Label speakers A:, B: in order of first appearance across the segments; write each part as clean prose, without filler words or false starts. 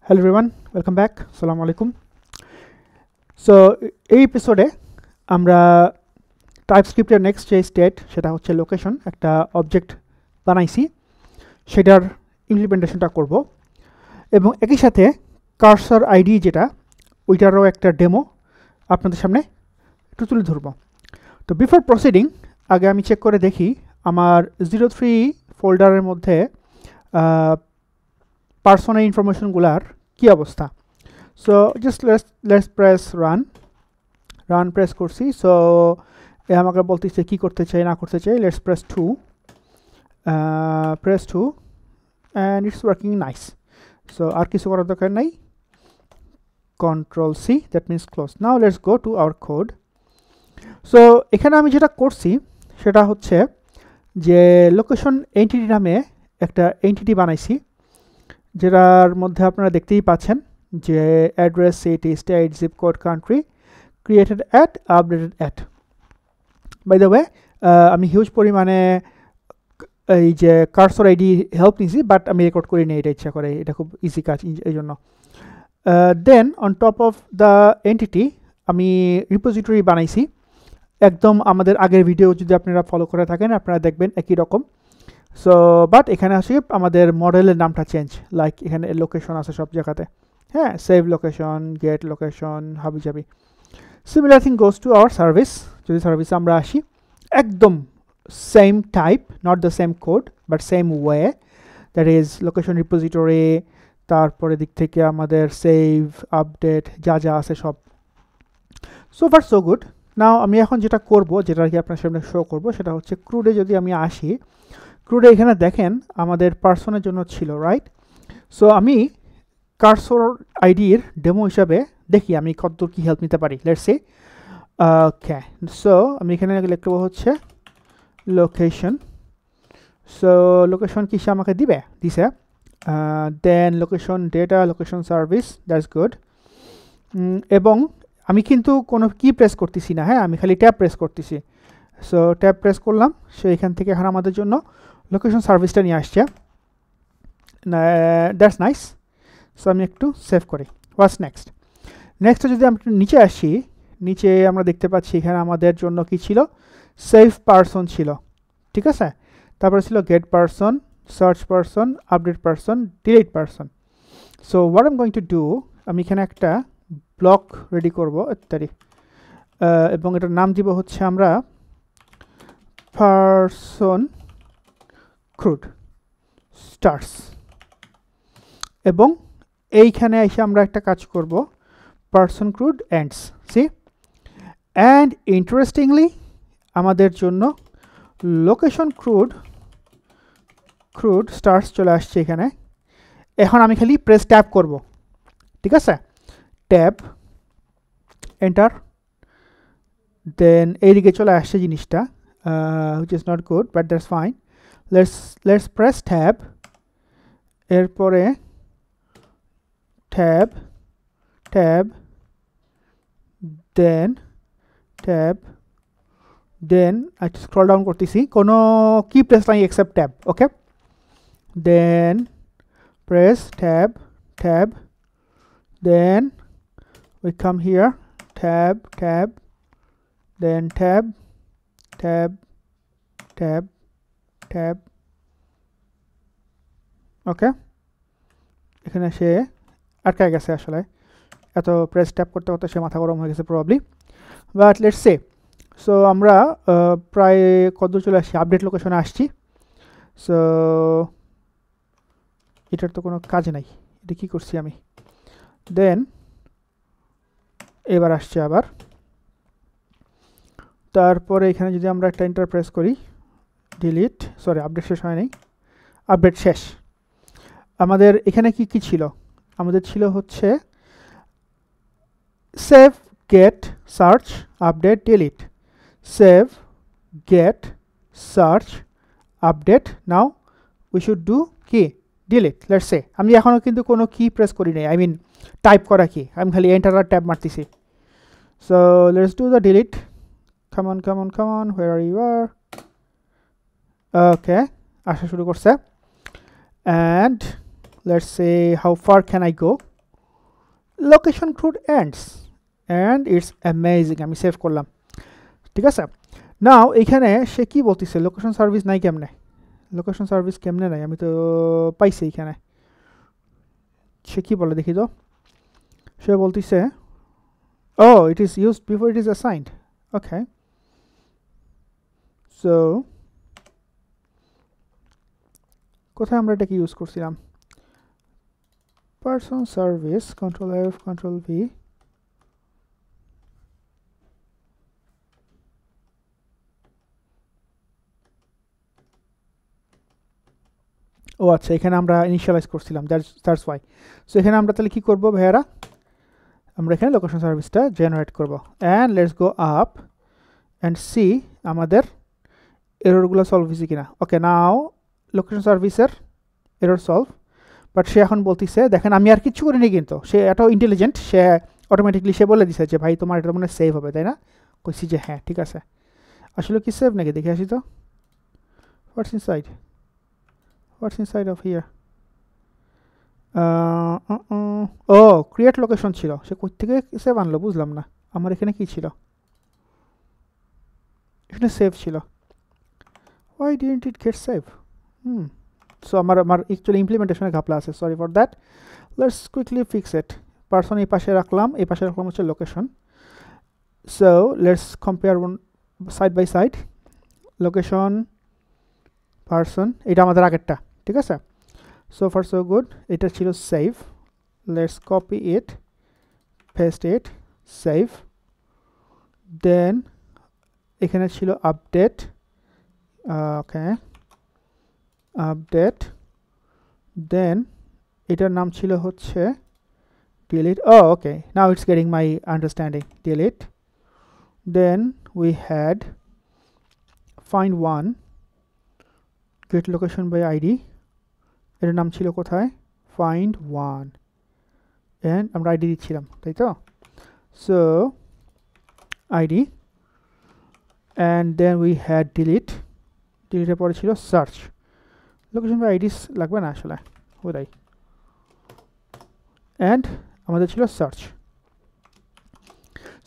A: Hello everyone, welcome back. Assalamu alaikum. So এই এপিসোডে আমরা টাইপস্ক্রিপ্টের নেক্সট যে স্টেট সেটা হচ্ছে লোকেশন একটা অবজেক্ট বানাইছি সেটার ইমপ্লিমেন্টেশনটা করব এবং একই সাথে কার্সর আইডি যেটা ওইটারও একটা ডেমো আপনাদের সামনে একটু তুলে ধরব। তো বিফোর প্রসিডিং আগে আমি চেক করে দেখি আমার 03 ফোল্ডারের মধ্যে পার্সোনাল ইনফরমেশনগুলার কি অবস্থা। So just let's press run press করছি। সো এ আমাকে বলতেছে কি করতে চাই না করতে চাই। Let's press 2 and it's working nice. So আর কিছু করার দরকার নাই। Control C, that means close. Now let's go to our code. So এখানে আমি যেটা করছি সেটা হচ্ছে যে লোকেশন এন্টিটি নামে একটা এন্টিটি বানাইছি যেটার মধ্যে আপনারা দেখতেই পাচ্ছেন যে address, city, state, zip code, country, created at, updated at. By the way আমি হিউজ পরিমাণে এই যে কার্সর আইডি হেল্প নিয়েছি, বাট আমি রেকর্ড করি নিই, এটা ইচ্ছা করে, এটা খুব ইজি কাজ এই জন্য। Then on top of the entity আমি রিপোজিটরি বানাইছি একদম আমাদের আগের ভিডিও যদি আপনারা ফলো করে থাকেন আপনারা দেখবেন একই রকম। সো বাট এখানে আসি আমাদের মডেলের নামটা চেঞ্জ, লাইক এখানে লোকেশন আছে সব জায়গাতে, হ্যাঁ, সেভ লোকেশন, গেট লোকেশন, হাবিজাবি। Similar thing goes to our service. যদি সার্ভিসে আমরা আসি একদম same type, not the same code but same way, that is location repository, তারপরে দিক থেকে আমাদের সেভ, আপডেট যা যা আছে সব। So far so good. Now আমি এখন যেটা করব, যেটা কি আপনার সামনে শো করব, সেটা হচ্ছে ক্রুডে যদি আমি আসি, ক্রুডে এখানে দেখেন আমাদের পার্সনের জন্য ছিল, রাইট? সো আমি কার্সর আইডির ডেমো হিসাবে দেখি আমি কতদূর কী হেল্প নিতে পারি। Let's say okay. সো আমি এখানে লিখব হচ্ছে লোকেশন। সো লোকেশন কি সে আমাকে দিছে। Then location data, location service, that's good. এবং আমি কিন্তু কোনো কি প্রেস করতেছি না, হ্যাঁ, আমি খালি ট্যাব প্রেস করতেছি। সো ট্যাব প্রেস করলাম, সো এখান থেকে এখন আমাদের জন্য লোকেশন সার্ভিসটা নিয়ে আসছে। That's nice. সো আমি একটু সেভ করি। What's next? নেক্সটে যদি আমি নিচে আসি, নিচে আমরা দেখতে পাচ্ছি এখানে আমাদের জন্য কি ছিল, সেভ পারসন ছিল, ঠিক আছে। তারপরে ছিল get person, search person, update person, delete person. So what I am going to do, আমি এখানে একটা ব্লক রেডি করবো ইত্যাদি, এবং এটার নাম দিব হচ্ছে আমরা পারসন ক্রুড স্টার্স। এবং এইখানে এসে আমরা একটা কাজ করব, person crud ends. See, and interestingly আমাদের জন্য লোকেশন ক্রুড স্টার্স চলে আসছে এখানে। এখন আমি খালি প্রেস ট্যাব করব, ঠিক আছে, ট্যাব, এন্টার। দেন এইদিকে চলে আসছে জিনিসটা, which is not good but that's fine. Let's press tab, এরপরে tab, then I scroll down করতেছি, কোনো কি প্রেস নাই except tab, okay. Then press tab, then we come here, tab, then tab, ওকে। এখানে সে আটকায় গেছে, আসলে এত প্রেস ট্যাপ করতে করতে সে মাথা গরম হয়ে গেছে probably, but let's say. So আমরা প্রায় কতদূর চলে আসছি, আপডেট লোকেশনে আসছি। সো এটার তো কোনো কাজ নাই, এটা কী করছি আমি। দেন এবার আসছে আবার, তারপরে এখানে যদি আমরা একটা এন্টার প্রেস করি, ডিলিট, সরি আপডেট শেষ হয় নাই, আপডেট শেষ। আমাদের এখানে কি কি ছিল, আমাদের ছিল হচ্ছে save, get, search, update, delete, save, get, search, update. Now we should do কি, ডিলিট। লেটস সে আমি এখনও কিন্তু কোনো কি প্রেস করি নাই, আই মিন টাইপ করা কি, আমি খালি এন্টার আর ট্যাব মারতেছি। So let's do the delete. come on, where are you are? Okay, আসা শুরু করছে। And let's say how far can I go, location crude ends and it's amazing. আমি সেভ করলাম, ঠিক আছে। নাও এখানে সে কি বলতেছে, লোকেশন সার্ভিস নাই কেমনে, লোকেশন সার্ভিস কেমনে নাই, আমি তো পাইছি এখানে। সে কি বলে দেখি তো, সে বলতেছে oh it is used before it is assigned, okay so কোথায় আমরা এটাকে ইউজ করছিলাম, person service, control F control V, ও আচ্ছা এখানে আমরা ইনিশিয়ালাইজ করছিলাম, দ্যাটস ওয়াই। সো এখানে আমরা তাহলে কি করব ভাইয়ারা, আমরা এখানে লোকেশন সার্ভিসটা জেনারেট করব and let's go up and see আমাদের এররগুলো সলভ হয়েছে কিনা। ওকে নাও লোকেশন সার্ভিসের এরর সলভ, বাট সে এখন বলতেছে দেখেন আমি আর কিছু করিনি, কিন্তু সে এটাও ইন্টেলিজেন্ট, সে অটোমেটিকলি সে বলে দিছে যে ভাই তোমার এটা মনে সেভ হবে, তাই না? কইছি যে হ্যাঁ ঠিক আছে। আসলে কি সেভ নাকি দেখে আসি তো, what's inside, what's inside of here, ও ক্রিয়েট লোকেশন ছিল, সে কোথা থেকে সেভ আনলো বুঝলাম না। আমার এখানে কি ছিল, এখানে সেভ ছিল, why didn't it get save? So আমার অ্যাকচুয়ালি ইমপ্লিমেন্টেশনে ঘাপলা আছে, sorry for that. Let's quickly fix it. Person এই পাশে রাখলাম, এই পাশে রাখলাম হচ্ছে location. So let's compare one side by side, location person, এটা আমাদের আগেরটা, ঠিক আছে। সো ফার সো গুড, এটা ছিল save, let's copy it, paste it, save. Then এখানে ছিল আপডেট, ওকে আপডেট, দেন এটার নাম ছিল হচ্ছে delete, oh okay now it's getting my understanding, delete. Then we had find one, get location by id, এটার নাম ছিল কোথায় find one, and আমরা id দিচ্ছিলাম তাই তো, so id, and then we had delete, delete এর পরে ছিল search, লোকেশন বাই আইডি লাগবে না আসলে ওটাই, অ্যান্ড আমাদের ছিল search.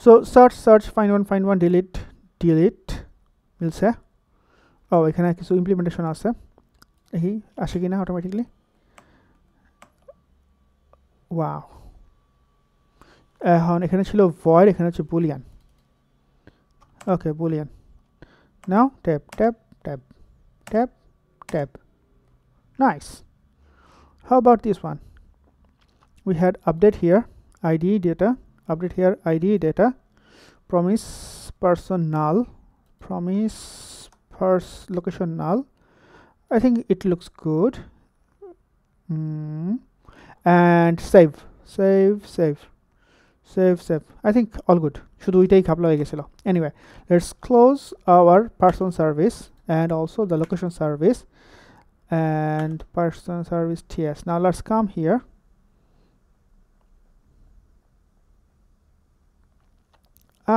A: So search find one delete মিলছে। ও এখানে কিছু ইমপ্লিমেন্টেশন আছে, এই আসে কিনা অটোমেটিকলি, ওয়াও। এখন এখানে ছিল ভয়েড, এখানে হচ্ছে Boolean, okay Boolean. Now tab tab tab tab tab, nice. How about this one, we had update here id data, update here id data, promise person null, promise location null, I think it looks good. And save I think all good, শুধু ওইটাই খাপলা হয়ে গেছিল। anyway let's close our person service and also the location service and person service ts. Now let's come here,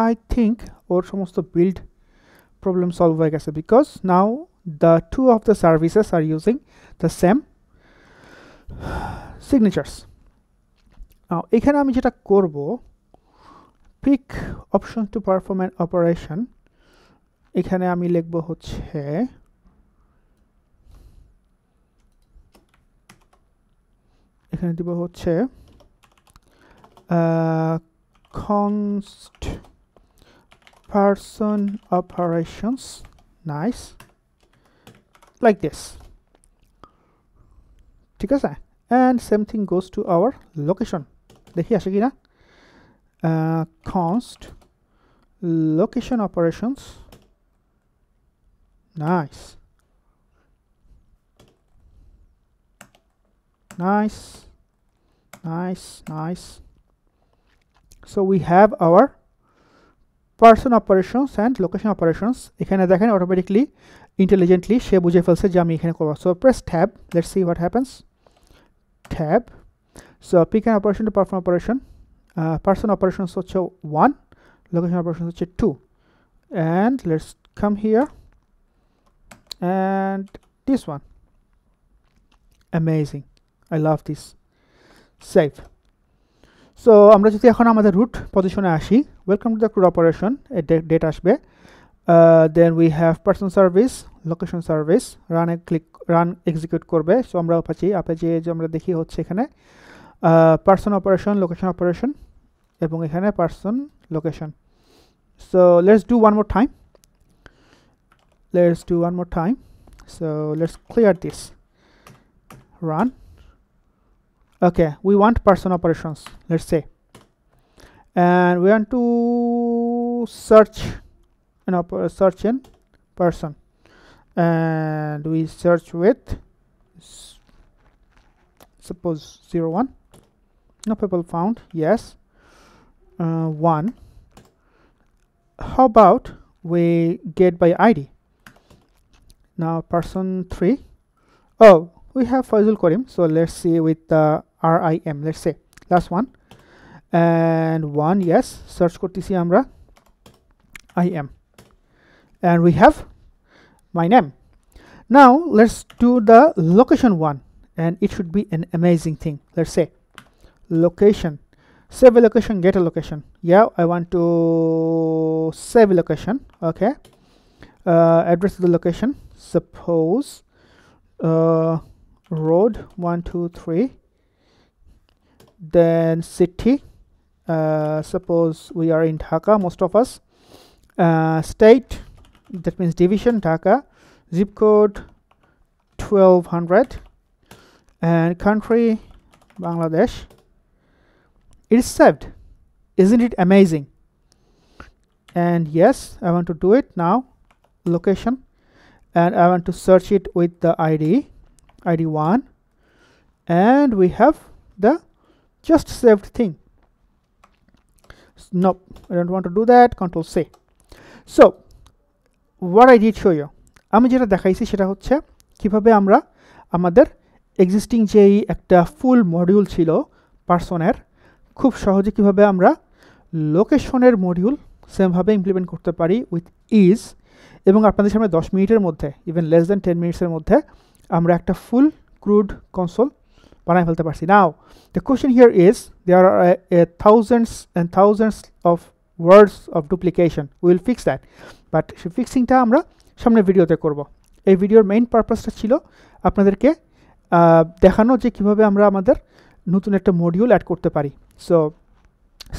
A: I think ওর সমস্ত build problem solve হয়ে গেছে, because now the two of the services are using the same signatures. Now এখানে আমি যেটা করব, pick option to perform an operation, এখানে আমি লিখব হচ্ছে এখানে দিব হচ্ছে const person operations, nice, like this, ঠিক আছে। and same thing goes to our location, দেখি আসে কিনা, const location operations, nice, so we have our person operations and location operations। এখানে দেখেন automatically intelligently সে বুঝে ফেলছে যে আমি এখানে করব। so press tab, let's see what happens, tab, so pick an operation to perform operation, person operations হচ্ছে 1, location operations হচ্ছে 2, and let's come here and this one, amazing, I love this, save। So আমরা যদি এখন আমাদের root পজিশনে আসি, welcome to the crud operation, date আসবে। Then we have person service, location service, run execute করবে। সো আমরা আপাচি যে আমরা দেখি হচ্ছে এখানে পার্সন অপারেশন, লোকেশন অপারেশন, এবং এখানে person location. So let's do one more time. So let's clear this. Run. Okay, we want person operations, let's say, and we want to search in person, and we search with suppose 01. No people found. Yes. 1. How about we get by ID? Now person 3. Oh, we have Faizul Karim, so let's see with the RIM, let's say last one, and 1. Yes, search kortechi amra IM, and we have my name. Now let's do the location one, and it should be an amazing thing. Let's say location, save a location, get a location. Yeah, I want to save a location. Okay, address of the location, suppose road 123, then city, suppose we are in Dhaka, most of us, state, that means division Dhaka, zip code 1200, and country Bangladesh. It is saved. Isn't it amazing? And yes, I want to do it now. Location, and I want to search it with the ID 1, and we have the just saved thing. Nope, I don't want to do that. Control C. So what I did show you, আমি যেটা দেখাইছি সেটা হচ্ছে কিভাবে আমরা আমাদের existing যেই একটা ফুল মডিউল ছিল পার্সনের, খুব সহজে কিভাবে আমরা লোকেশনের মডিউল সেমভাবে ইমপ্লিমেন্ট করতে পারি উইথ ইজ, এবং আপনাদের সামনে 10 মিনিটের মধ্যে, ইভেন লেস দেন 10 মিনিটসের মধ্যে আমরা একটা ফুল ক্রুড কনসোল বানাই ফেলতে পারছি। Now the question here is, there are thousands and thousands of words of duplication, will fix that, but সেই ফিক্সিংটা আমরা সামনের ভিডিওতে করব। এই ভিডিওর মেইন পারপাসটা ছিল আপনাদেরকে দেখানো যে কীভাবে আমরা আমাদের নতুন একটা মডিউল অ্যাড করতে পারি। So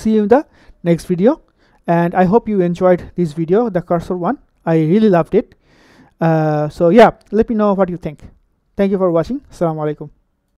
A: see you in the next video, and I hope you enjoyed this video, the cursor one. I really loved it. So yeah, let me know what you think. Thank you for watching. Assalamu alaikum.